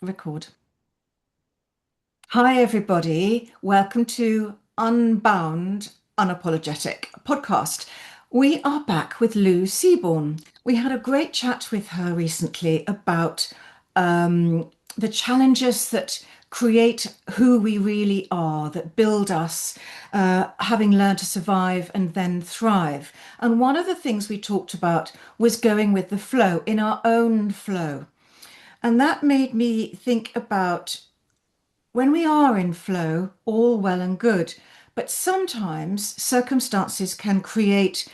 Record. Hi, everybody. Welcome to Unbound, Unapologetic podcast. We are back with Lou Seaborn. We had a great chat with her recently about the challenges that create who we really are, that build us, having learned to survive and then thrive. And one of the things we talked about was going with the flow, in our own flow. And that made me think about when we are in flow, all well and good, but sometimes circumstances can create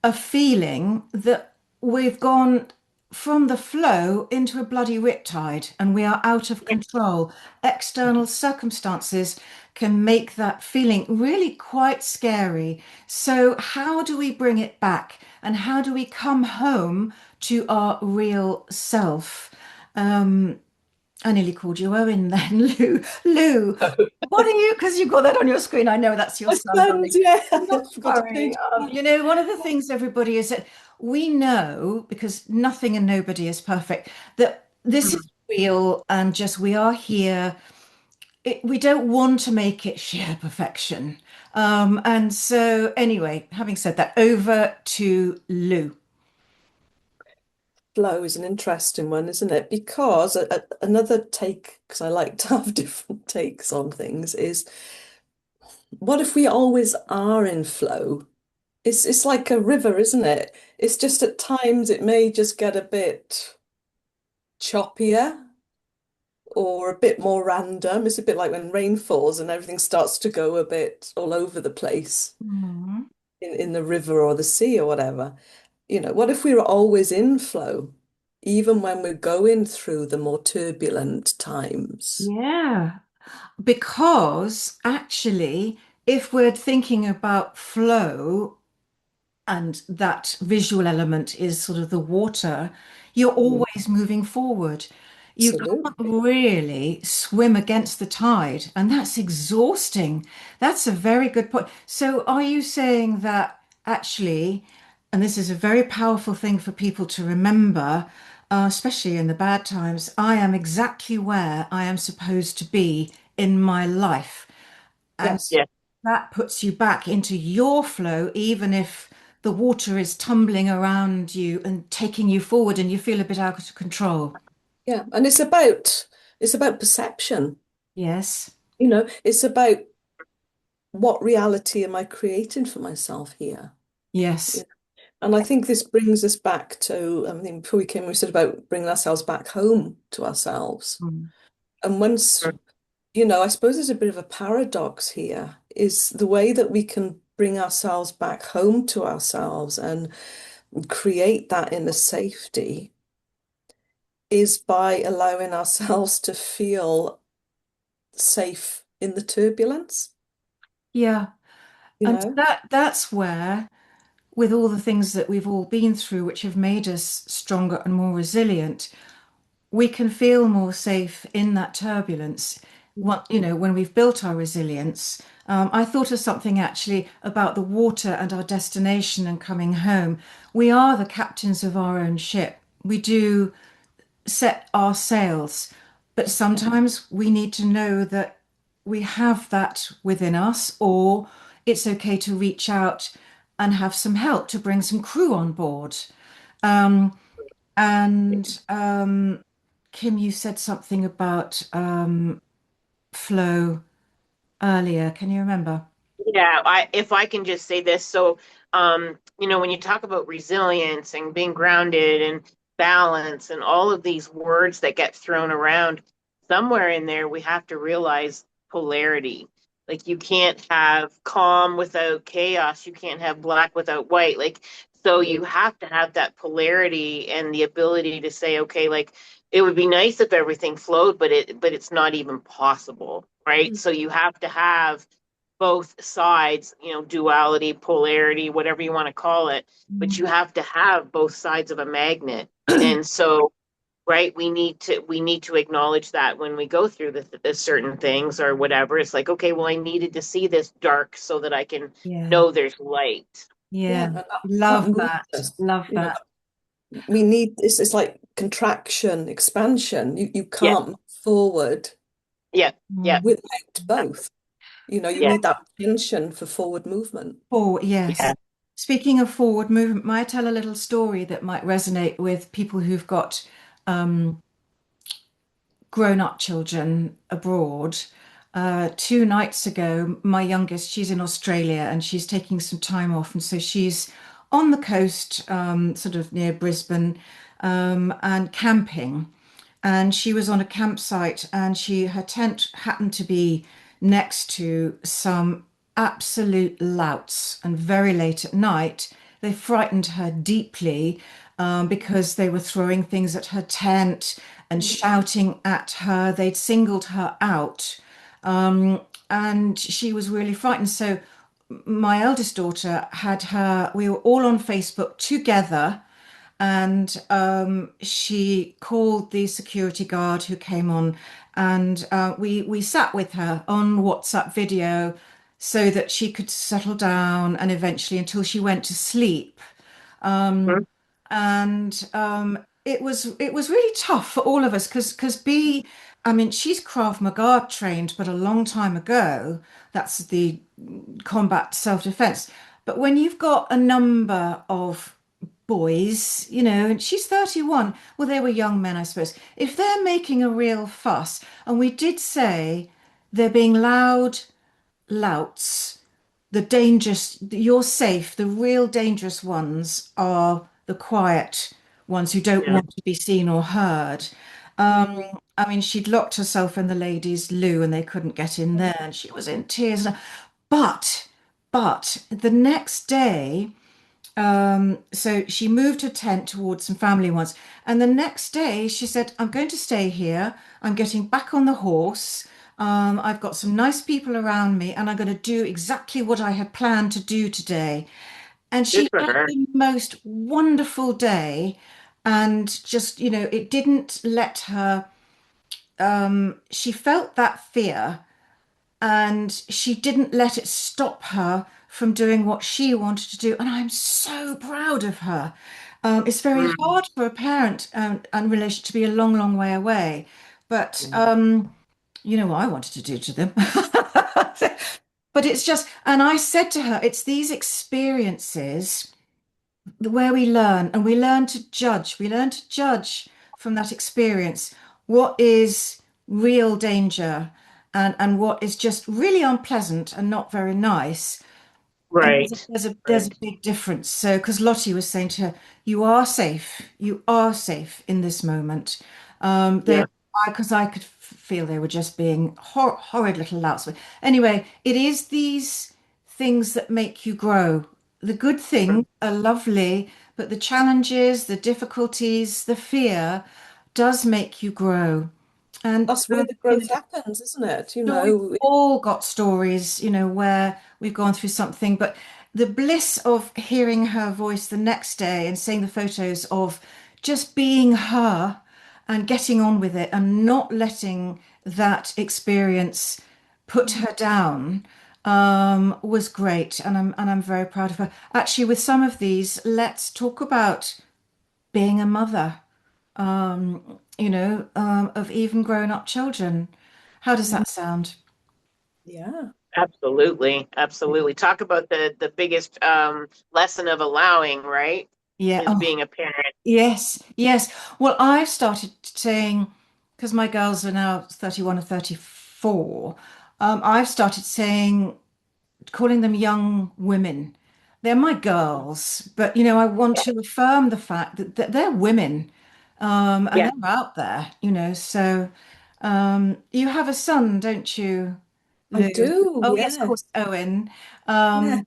a feeling that we've gone from the flow into a bloody riptide and we are out of control. External circumstances can make that feeling really quite scary. So, how do we bring it back and how do we come home to our real self? Um, I nearly called you Owen then, Lou. Lou, what are you? Because you've got that on your screen. I know that's your My son, friend, darling. yeah, I Not to forgot to worry. change. One of the things, everybody, is that we know, because nothing and nobody is perfect, that this is Mhm. real and just we are here. We don't want to make it sheer perfection. And so, anyway, having said that, over to Lou. Flow is an interesting one, isn't it? Because another take, because I like to have different takes on things, is what if we always are in flow? It's like a river, isn't it? It's just at times it may just get a bit choppier or a bit more random. It's a bit like when rain falls and everything starts to go a bit all over the place Mhm. in the river or the sea or whatever. What if we were always in flow, even when we're going through the more turbulent times? Yeah. Because actually, if we're thinking about flow and that visual element is sort of the water, you're Mm, always moving forward. You can't absolutely. really swim against the tide, and that's exhausting. That's a very good point. So, are you saying that actually, and this is a very powerful thing for people to remember, especially in the bad times, I am exactly where I am supposed to be in my life. And Yes. Yeah. that puts you back into your flow, even if the water is tumbling around you and taking you forward and you feel a bit out of control. Yeah. And it's about perception. Yes. It's about what reality am I creating for myself here? Yes. And I think this brings us back to, I mean, before we came, we said about bringing ourselves back home to ourselves. Mm. And once, I suppose there's a bit of a paradox here, is the way that we can bring ourselves back home to ourselves and create that inner safety is by allowing ourselves to feel safe in the turbulence, Yeah. you And know? that's where, with all the things that we've all been through, which have made us stronger and more resilient, we can feel more safe in that turbulence. When we've built our resilience, I thought of something actually about the water and our destination and coming home. We are the captains of our own ship. We do set our sails, but sometimes we need to know that we have that within us, or it's okay to reach out and have some help to bring some crew on board. Um, and Kim, you said something about flow earlier. Can you remember? Yeah, if I can just say this, so when you talk about resilience and being grounded and balance and all of these words that get thrown around, somewhere in there we have to realize polarity. Like you can't have calm without chaos, you can't have black without white. Like so you have to have that polarity and the ability to say, okay, like it would be nice if everything flowed, but it's not even possible, right? So you have to have both sides, duality, polarity, whatever you want to call it, but you have to have both sides of a magnet. And so, right, we need to acknowledge that when we go through the certain things or whatever, it's like, okay, well, I needed to see this dark so that I can Yeah, know there's light. Yeah, yeah. and that Love moves that. us. Love You know, that. we need it's like contraction, expansion. You Yeah, can't move forward Yeah, yeah, Mm. without both. You know, you yeah, need that tension for forward movement. Forward, yeah. yes. Speaking of forward movement, might I tell a little story that might resonate with people who've got um, grown-up children abroad. 2 nights ago, my youngest, she's in Australia and she's taking some time off, and so she's on the coast, sort of near Brisbane, and camping. And she was on a campsite, and her tent happened to be next to some absolute louts. And very late at night, they frightened her deeply, because they were throwing things at her tent and shouting at her. They'd singled her out, and she was really frightened. So my eldest daughter had her, we were all on Facebook together, and she called the security guard who came on, and we sat with her on WhatsApp video so that she could settle down, and eventually until she went to sleep. Mhm. And it was really tough for all of us, because B, I mean, she's Krav Maga trained, but a long time ago. That's the combat self-defense. But when you've got a number of boys, and she's 31, well, they were young men, I suppose. If they're making a real fuss, and we did say they're being loud louts, the dangerous, you're safe. The real dangerous ones are the quiet ones who don't Yeah. want to be seen or heard. Um, Mm. I mean, she'd locked herself in the ladies' loo and they couldn't get in there, and she was in tears. But, but the next day, so she moved her tent towards some family ones. And the next day she said, I'm going to stay here. I'm getting back on the horse. I've got some nice people around me, and I'm going to do exactly what I had planned to do today. And Good she for had her. the most wonderful day. And just, it didn't let her, she felt that fear, and she didn't let it stop her from doing what she wanted to do. And I'm so proud of her. It's very Mm. hard for a parent, and relation to be a long, long way away. But Mm. you know what I wanted to do to them. But it's just, and I said to her, it's these experiences where we learn, and we learn to judge. We learn to judge from that experience what is real danger, and what is just really unpleasant and not very nice. And there's a, Right, there's a there's a right. big difference. So, because Lottie was saying to her, "You are safe. You are safe in this moment." Yeah. Because I could feel they were just being horrid little louts. But anyway, it is these things that make you grow. The good Mhm. things are lovely, but the challenges, the difficulties, the fear does make you grow. And That's where the growth happens, isn't it? You sure, we've know, all got stories, where we've gone through something, but the bliss of hearing her voice the next day and seeing the photos of just being her and getting on with it and not letting that experience put her down, was great. And I'm very proud of her. Actually, with some of these, let's talk about being a mother, of even grown up children. How does mm, that sound? yeah. Absolutely, absolutely. Talk about the biggest lesson of allowing, right? Yeah. Is Oh, being a parent. yes. Yes. Well, I've started saying, because my girls are now 31 and 34, I've started saying, calling them young women. They're my girls, but I want Yeah. to affirm the fact that they're women, and Yeah. they're out there, so you have a son, don't you, I Lou? do, Oh, yes, of yes. course, Owen. Yeah,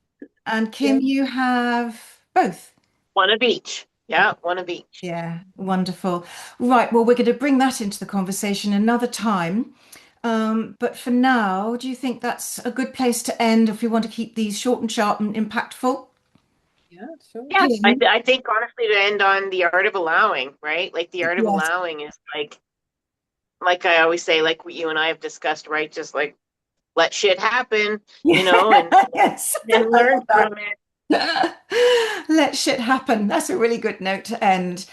And yeah, Kim, you have both. One of each. Yeah, one of each. Yeah, wonderful. Right, well, we're going to bring that into the conversation another time. But for now, do you think that's a good place to end if we want to keep these short and sharp and impactful? yeah, sure. Yeah, Yeah. I think honestly to end on the art of allowing, right? Like the art of Yes. allowing is like I always say, like what you and I have discussed, right? Just like let shit happen, Yeah. and Yes. and I learn love that. from it. Let shit happen. That's a really good note to end.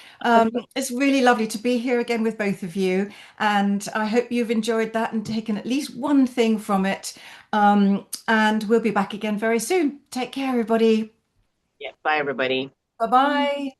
It's really lovely to be here again with both of you, and I hope you've enjoyed that and taken at least one thing from it. And we'll be back again very soon. Take care, everybody. Yeah, bye everybody. Bye bye.